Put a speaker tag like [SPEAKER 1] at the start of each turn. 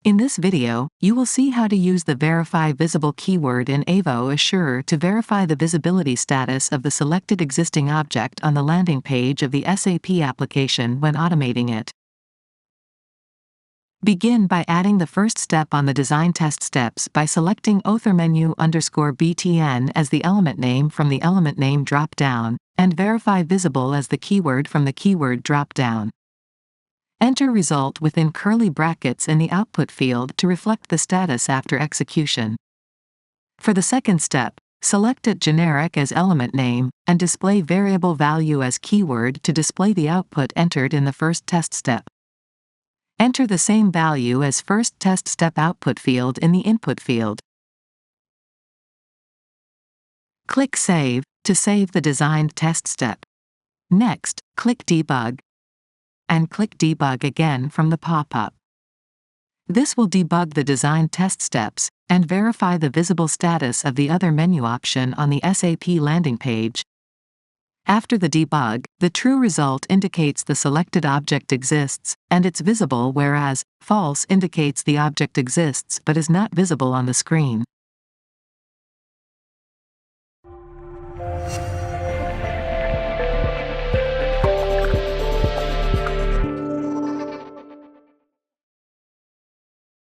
[SPEAKER 1] In this video, you will see how to use the Verify Visible keyword in Avo Assure to verify the visibility status of the selected existing object on the landing page of the SAP application when automating it. Begin by adding the first step on the design test steps by selecting authormenu_btn as the element name from the element name drop-down, and Verify Visible as the keyword from the keyword drop-down. Enter result within curly brackets in the output field to reflect the status after execution. For the second step, select it generic as element name, and display variable value as keyword to display the output entered in the first test step. Enter the same value as first test step output field in the input field. Click Save to save the designed test step. Next, click Debug. And click Debug again from the pop-up. This will debug the design test steps and verify the visible status of the other menu option on the SAP landing page. After the debug, the true result indicates the selected object exists, and it's visible, whereas false indicates the object exists but is not visible on the screen.